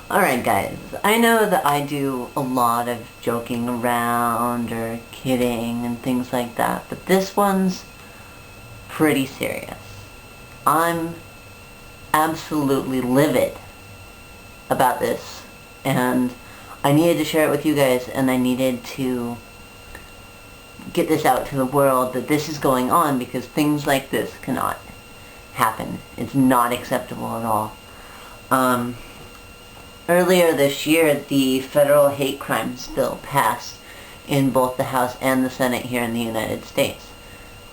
Alright guys, I know that I do a lot of joking around or kidding and things like that, but this one's pretty serious. I'm absolutely livid about this, and I needed to share it with you guys, and I needed to get this out to the world that this is going on, because things like this cannot happen. It's not acceptable at all. Earlier this year, the federal hate crimes bill passed in both the House and the Senate here in the United States,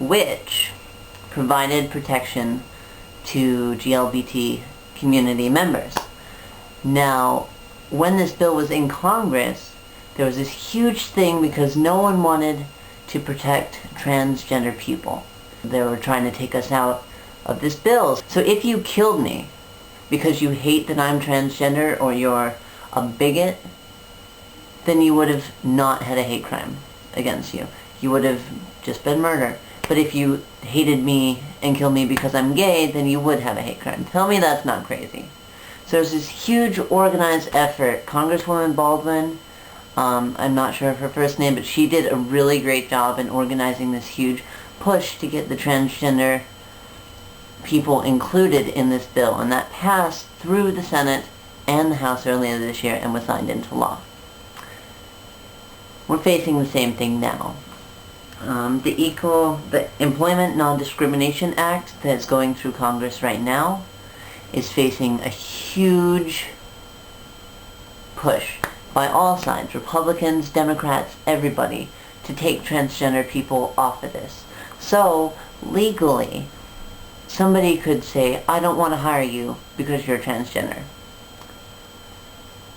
which provided protection to LGBT community members. Now, when this bill was in Congress, there was this huge thing because no one wanted to protect transgender people. They were trying to take us out of this bill. So if you killed me because you hate that I'm transgender or you're a bigot, then you would have not had a hate crime against you. You would have just been murder. But if you hated me and killed me because I'm gay, then you would have a hate crime. Tell me that's not crazy. So there's this huge organized effort. Congresswoman Baldwin, I'm not sure of her first name, but she did a really great job in organizing this huge push to get the transgender people included in this bill, and that passed through the Senate and the House earlier this year and was signed into law. We're facing the same thing now. The Employment Non-Discrimination Act that's going through Congress right now is facing a huge push by all sides, Republicans, Democrats, everybody, to take transgender people off of this. So, legally, somebody could say, I don't want to hire you because you're transgender.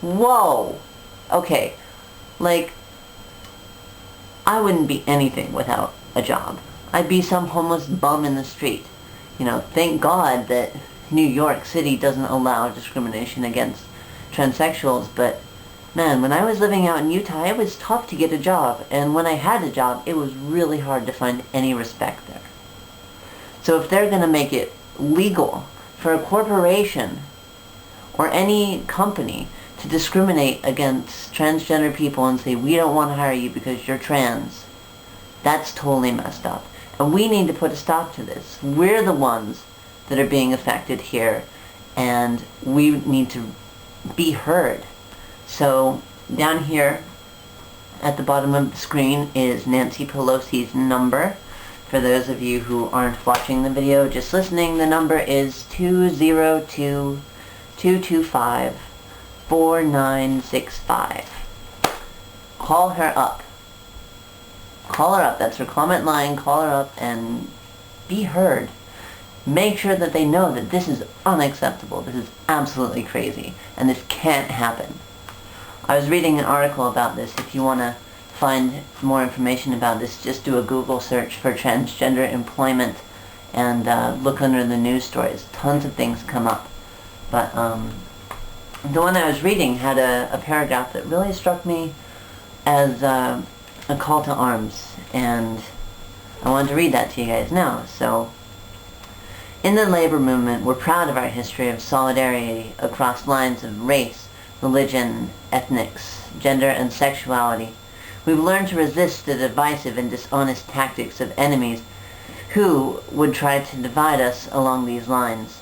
Whoa! Okay, like, I wouldn't be anything without a job. I'd be some homeless bum in the street. You know, thank God that New York City doesn't allow discrimination against transsexuals, but man, when I was living out in Utah, it was tough to get a job, and when I had a job, it was really hard to find any respect there. So if they're going to make it legal for a corporation or any company to discriminate against transgender people and say, we don't want to hire you because you're trans, that's totally messed up. And we need to put a stop to this. We're the ones that are being affected here, and we need to be heard. So down here at the bottom of the screen is Nancy Pelosi's number. For those of you who aren't watching the video, just listening, the number is 202-225-4965. Call her up. Call her up. That's her comment line. Call her up and be heard. Make sure that they know that this is unacceptable. This is absolutely crazy. And this can't happen. I was reading an article about this. If you want to find more information about this, just do a Google search for transgender employment and look under the news stories. Tons of things come up. But the one I was reading had a paragraph that really struck me as a call to arms, and I wanted to read that to you guys now. So, in the labor movement, we're proud of our history of solidarity across lines of race, religion, ethnics, gender, and sexuality. We've learned to resist the divisive and dishonest tactics of enemies who would try to divide us along these lines.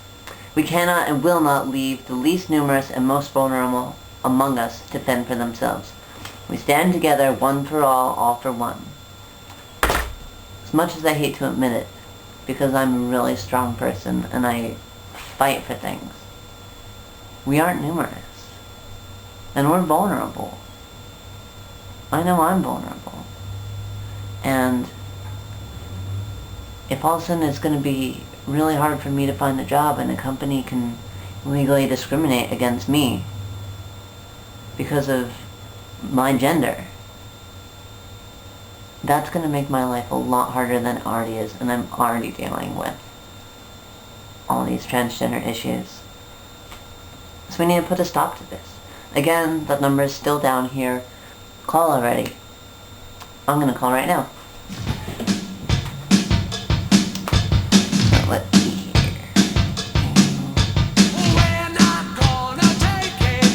We cannot and will not leave the least numerous and most vulnerable among us to fend for themselves. We stand together, one for all for one. As much as I hate to admit it, because I'm a really strong person and I fight for things, we aren't numerous. And we're vulnerable. I know I'm vulnerable. And if all of a sudden it's going to be really hard for me to find a job and a company can legally discriminate against me because of my gender, that's going to make my life a lot harder than it already is, and I'm already dealing with all these transgender issues. So we need to put a stop to this. Again, that number is still down here. Call already. I'm going to call right now. So let's see here. We're not gonna take it.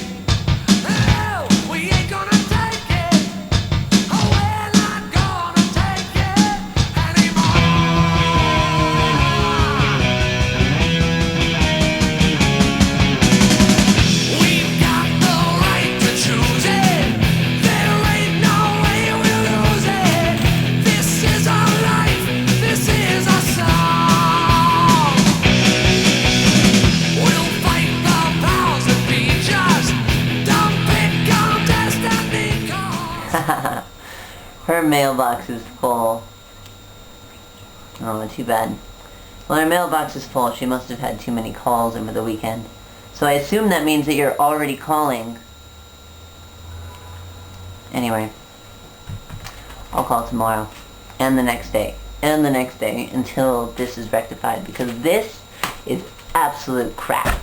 Her mailbox is full. Oh, too bad. Well, her mailbox is full. She must have had too many calls over the weekend. So I assume that means that you're already calling. Anyway, I'll call tomorrow. And the next day. And the next day until this is rectified. Because this is absolute crap.